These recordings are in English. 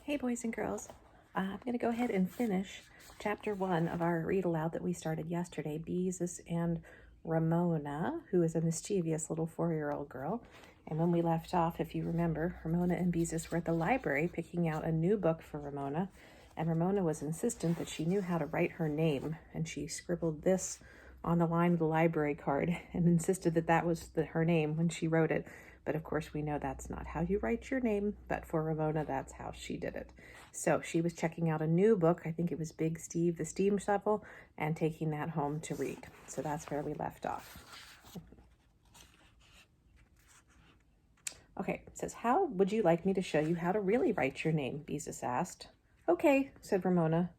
Hey boys and girls, I'm going to go ahead and finish chapter 1 of our read aloud that we started yesterday, Beezus and Ramona, who is a mischievous little 4-year-old girl. And when we left off, if you remember, Ramona and Beezus were at the library picking out a new book for Ramona, and Ramona was insistent that she knew how to write her name, and she scribbled this on the line of the library card and insisted that that was her name when she wrote it. But of course, we know that's not how you write your name, but for Ramona, that's how she did it. So she was checking out a new book. I think it was Big Steve, the Steam Shovel, and taking that home to read. So that's where we left off. Okay, it says, "How would you like me to show you how to really write your name?" Beezus asked. "Okay," said Ramona.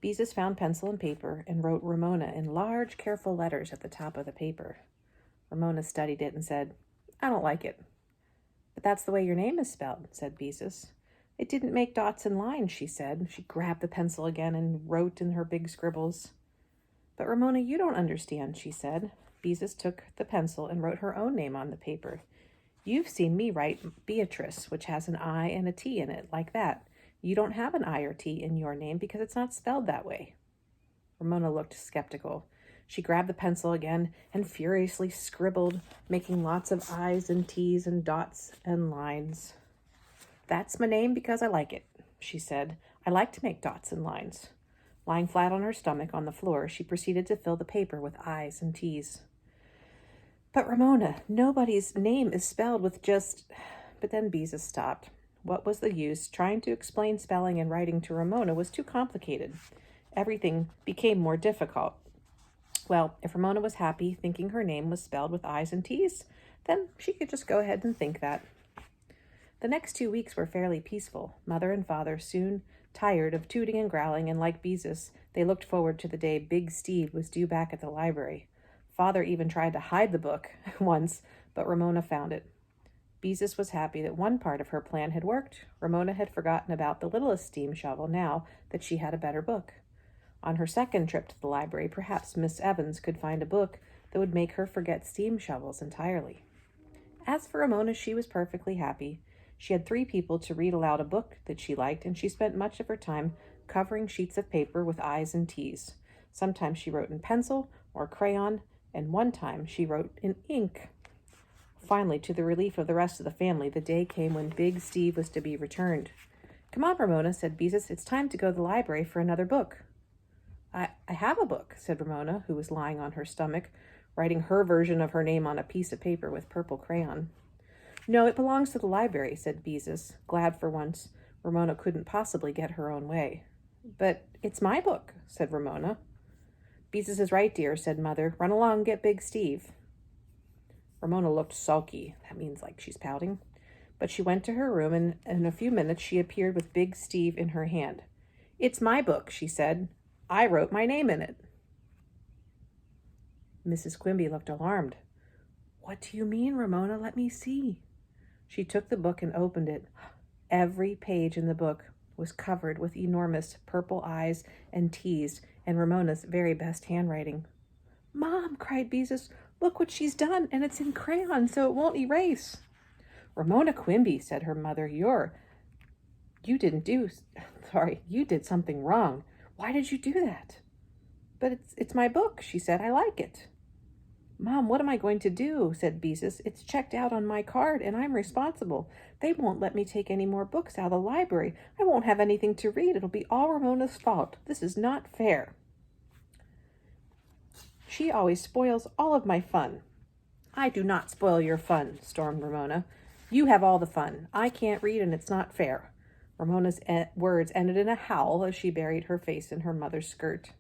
Beezus found pencil and paper and wrote Ramona in large, careful letters at the top of the paper. Ramona studied it and said, "I don't like it." "But that's the way your name is spelled," said Beezus. "It didn't make dots and lines," she said. She grabbed the pencil again and wrote in her big scribbles. "But Ramona, you don't understand," she said. Beezus took the pencil and wrote her own name on the paper. "You've seen me write Beatrice, which has an I and a T in it, like that. You don't have an I or T in your name because it's not spelled that way." Ramona looked skeptical. She grabbed the pencil again and furiously scribbled, making lots of I's and T's and dots and lines. "That's my name because I like it," she said. "I like to make dots and lines." Lying flat on her stomach on the floor, she proceeded to fill the paper with I's and T's. "But Ramona, nobody's name is spelled with just..." But then Beezus stopped. What was the use? Trying to explain spelling and writing to Ramona was too complicated. Everything became more difficult. Well, if Ramona was happy thinking her name was spelled with I's and T's, then she could just go ahead and think that. The next 2 weeks were fairly peaceful. Mother and Father soon tired of tooting and growling, and like Beezus, they looked forward to the day Big Steve was due back at the library. Father even tried to hide the book once, but Ramona found it. Beezus was happy that one part of her plan had worked. Ramona had forgotten about the littlest steam shovel now that she had a better book. On her second trip to the library, perhaps Miss Evans could find a book that would make her forget steam shovels entirely. As for Ramona, she was perfectly happy. She had 3 people to read aloud a book that she liked, and she spent much of her time covering sheets of paper with I's and T's. Sometimes she wrote in pencil or crayon, and one time she wrote in ink. Finally, to the relief of the rest of the family, the day came when Big Steve was to be returned. "Come on, Ramona," said Beezus. "It's time to go to the library for another book." I have a book," said Ramona, who was lying on her stomach, writing her version of her name on a piece of paper with purple crayon. "No, it belongs to the library," said Beezus, glad for once Ramona couldn't possibly get her own way. "But it's my book," said Ramona. "Beezus is right, dear," said Mother. "Run along and get Big Steve." Ramona looked sulky. That means like she's pouting. But she went to her room, and in a few minutes she appeared with Big Steve in her hand. "It's my book," she said. "I wrote my name in it." Mrs. Quimby looked alarmed. "What do you mean, Ramona? Let me see." She took the book and opened it. Every page in the book was covered with enormous purple I's and T's and Ramona's very best handwriting. "Mom," cried Beezus, "look what she's done, and it's in crayon, so it won't erase." "Ramona Quimby," said her mother, you did something wrong. Why did you do that?" "But it's my book," she said. "I like it." "Mom, what am I going to do?" said Beezus. "It's checked out on my card, and I'm responsible. They won't let me take any more books out of the library. I won't have anything to read. It'll be all Ramona's fault. This is not fair. She always spoils all of my fun." "I do not spoil your fun," stormed Ramona. "You have all the fun. I can't read, and it's not fair." Ramona's words ended in a howl as she buried her face in her mother's skirt.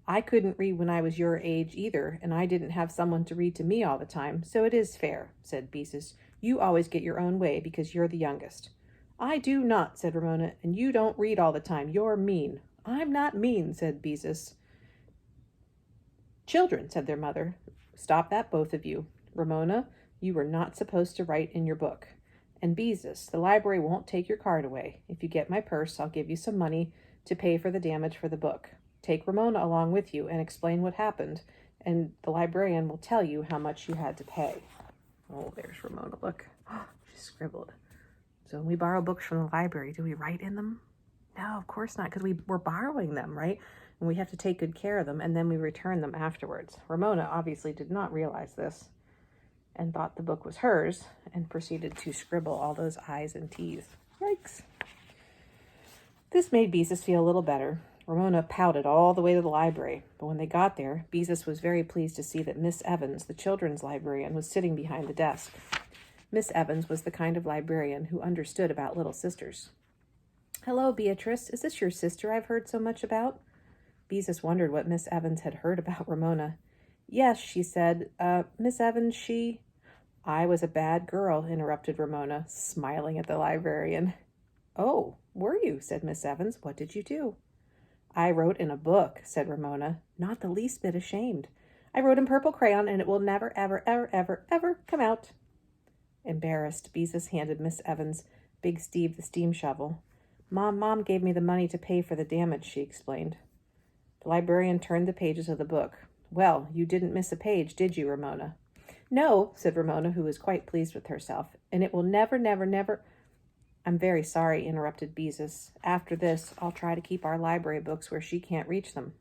"I couldn't read when I was your age either, and I didn't have someone to read to me all the time, so it is fair," said Beezus. "You always get your own way because you're the youngest." "I do not," said Ramona, "and you don't read all the time. You're mean." "I'm not mean," said Beezus. "Children," said their mother. "Stop that, both of you. Ramona, you were not supposed to write in your book. And Beezus, the library won't take your card away. If you get my purse, I'll give you some money to pay for the damage for the book. Take Ramona along with you and explain what happened, and the librarian will tell you how much you had to pay." Oh, there's Ramona, look. She scribbled. So when we borrow books from the library, do we write in them? No, of course not, because we're borrowing them, right? And we have to take good care of them, and then we return them afterwards. Ramona obviously did not realize this and thought the book was hers and proceeded to scribble all those I's and T's. Yikes. This made Beezus feel a little better. Ramona pouted all the way to the library, but when they got there, Beezus was very pleased to see that Miss Evans, the children's librarian, was sitting behind the desk. Miss Evans was the kind of librarian who understood about little sisters. "Hello, Beatrice. Is this your sister I've heard so much about?" Beezus wondered what Miss Evans had heard about Ramona. "Yes," she said. Miss Evans, she—" "I was a bad girl," interrupted Ramona, smiling at the librarian. "Oh, were you?" said Miss Evans. "What did you do?" "I wrote in a book," said Ramona, not the least bit ashamed. "I wrote in purple crayon, and it will never, ever, ever, ever, ever come out." Embarrassed, Beezus handed Miss Evans Big Steve the steam shovel. Mom gave me the money to pay for the damage," she explained. The librarian turned the pages of the book. "Well, you didn't miss a page, did you, Ramona?" "No," said Ramona, who was quite pleased with herself. "And it will never, never, never—" "I'm very sorry," interrupted Beezus. "After this, I'll try to keep our library books where she can't reach them."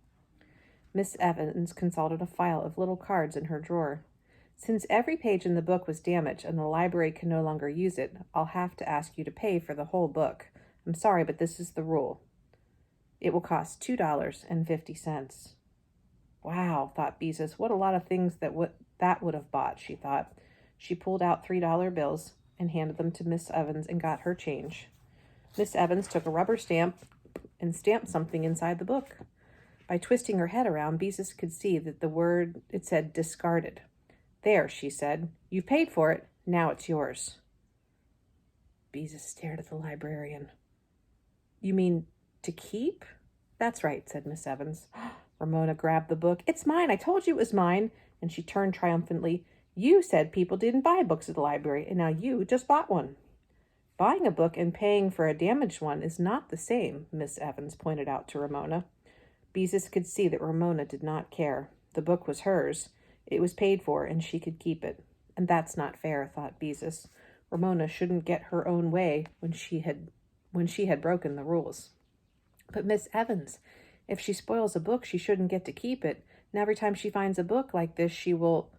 Miss Evans consulted a file of little cards in her drawer. "Since every page in the book was damaged and the library can no longer use it, I'll have to ask you to pay for the whole book. I'm sorry, but this is the rule. It will cost $2.50. Wow, thought Beezus. What a lot of things that would have bought, she thought. She pulled out $3 bills and handed them to Miss Evans and got her change. Miss Evans took a rubber stamp and stamped something inside the book. By twisting her head around, Beezus could see that it said discarded. "There," she said. "You've paid for it. Now it's yours." Beezus stared at the librarian. "You mean to keep?" "That's right," said Miss Evans. Ramona grabbed the book. "It's mine. I told you it was mine." And she turned triumphantly. "You said people didn't buy books at the library, and now you just bought one." "Buying a book and paying for a damaged one is not the same," Miss Evans pointed out to Ramona. Beezus could see that Ramona did not care. The book was hers. It was paid for, and she could keep it. And that's not fair, thought Beezus. Ramona shouldn't get her own way when she had broken the rules. "But Miss Evans, if she spoils a book, she shouldn't get to keep it. And every time she finds a book like this, she will—"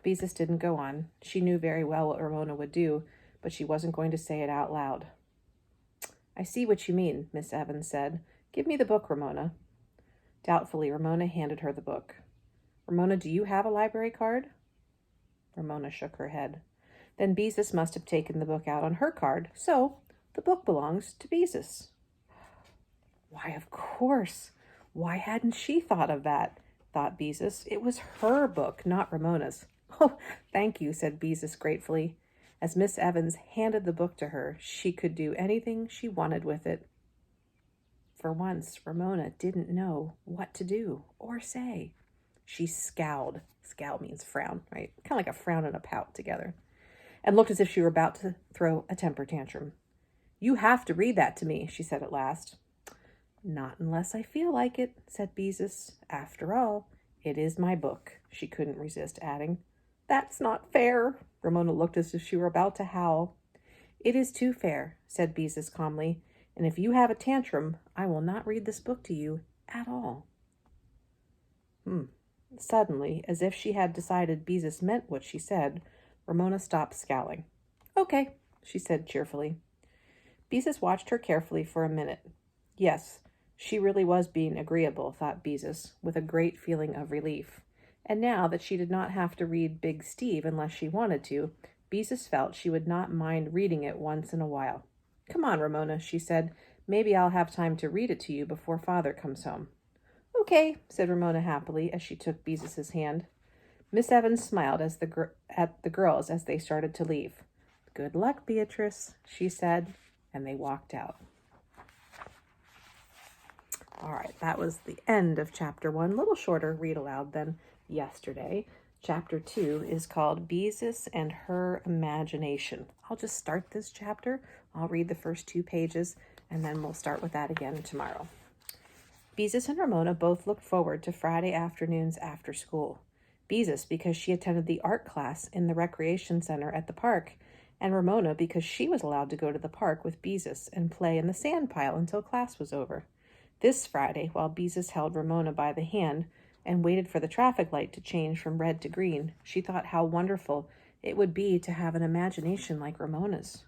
Beezus didn't go on. She knew very well what Ramona would do, but she wasn't going to say it out loud. "I see what you mean," Miss Evans said. "Give me the book, Ramona." Doubtfully, Ramona handed her the book. "Ramona, do you have a library card?" Ramona shook her head. Then Beezus must have taken the book out on her card, so the book belongs to Beezus. Why, of course. Why hadn't she thought of that? Thought Beezus. It was her book, not Ramona's. "Oh, thank you," said Beezus gratefully. As Miss Evans handed the book to her, she could do anything she wanted with it. For once, Ramona didn't know what to do or say. She scowled. Scowl means frown, right? Kind of like a frown and a pout together. And looked as if she were about to throw a temper tantrum. "You have to read that to me," she said at last. "Not unless I feel like it," said Beezus. "After all, it is my book," she couldn't resist adding. "That's not fair." Ramona looked as if she were about to howl. "It is too fair," said Beezus calmly. "And if you have a tantrum, I will not read this book to you at all." Suddenly, as if she had decided Beezus meant what she said, Ramona stopped scowling. "Okay," she said cheerfully. Beezus watched her carefully for a minute. Yes, she really was being agreeable, thought Beezus, with a great feeling of relief. And now that she did not have to read Big Steve unless she wanted to, Beezus felt she would not mind reading it once in a while. "Come on, Ramona," she said. "Maybe I'll have time to read it to you before Father comes home." "Okay," said Ramona happily as she took Beezus's hand. Miss Evans smiled at the girls as they started to leave. "Good luck, Beatrice," she said, and they walked out. All right, that was the end of Chapter 1. A little shorter read aloud than yesterday. Chapter 2 is called Beezus and Her Imagination. I'll just start this chapter. I'll read the first 2 pages, and then we'll start with that again tomorrow. Beezus and Ramona both looked forward to Friday afternoons after school. Beezus, because she attended the art class in the recreation center at the park, and Ramona because she was allowed to go to the park with Beezus and play in the sand pile until class was over. This Friday, while Beezus held Ramona by the hand and waited for the traffic light to change from red to green, she thought how wonderful it would be to have an imagination like Ramona's.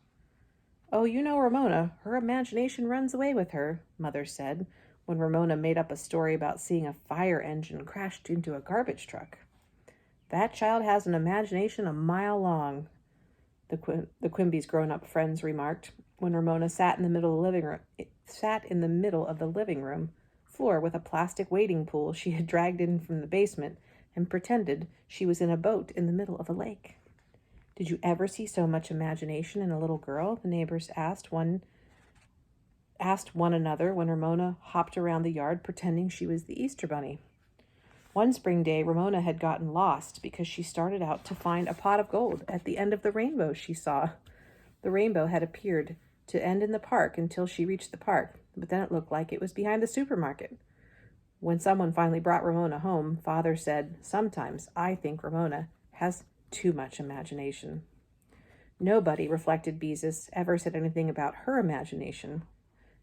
"Oh, you know Ramona, her imagination runs away with her," Mother said, when Ramona made up a story about seeing a fire engine crashed into a garbage truck. "That child has an imagination a mile long," the Quimby's grown-up friends remarked, when Ramona sat in the middle of the living room floor with a plastic wading pool she had dragged in from the basement and pretended she was in a boat in the middle of a lake. "Did you ever see so much imagination in a little girl?" the neighbors asked one another when Ramona hopped around the yard pretending she was the Easter Bunny. One spring day, Ramona had gotten lost because she started out to find a pot of gold at the end of the rainbow she saw. The rainbow had appeared to end in the park until she reached the park, but then it looked like it was behind the supermarket. When someone finally brought Ramona home, Father said, "Sometimes I think Ramona has too much imagination." Nobody, reflected Beezus, ever said anything about her imagination,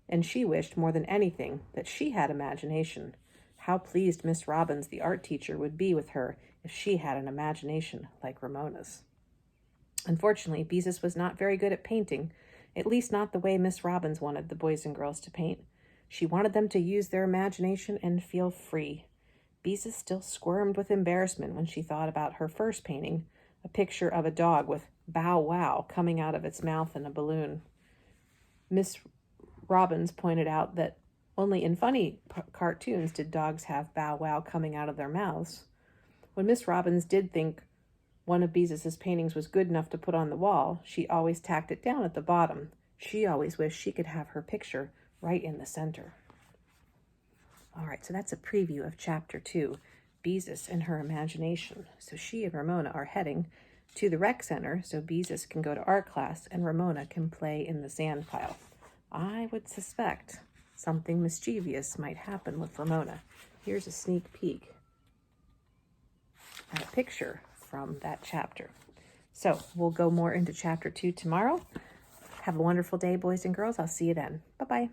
and she wished more than anything that she had imagination. How pleased Miss Robbins, the art teacher, would be with her if she had an imagination like Ramona's. Unfortunately, Beezus was not very good at painting, at least not the way Miss Robbins wanted the boys and girls to paint. She wanted them to use their imagination and feel free. Beezus still squirmed with embarrassment when she thought about her first painting, a picture of a dog with "bow wow" coming out of its mouth in a balloon. Miss Robbins pointed out that only in funny cartoons did dogs have bow wow coming out of their mouths. When Miss Robbins did think one of Beezus's paintings was good enough to put on the wall, she always tacked it down at the bottom. She always wished she could have her picture right in the center. All right, so that's a preview of Chapter 2, Beezus and Her Imagination. So she and Ramona are heading to the rec center so Beezus can go to art class and Ramona can play in the sand pile. I would suspect something mischievous might happen with Ramona. Here's a sneak peek at a picture from that chapter. So we'll go more into Chapter 2 tomorrow. Have a wonderful day, boys and girls. I'll see you then. Bye-bye.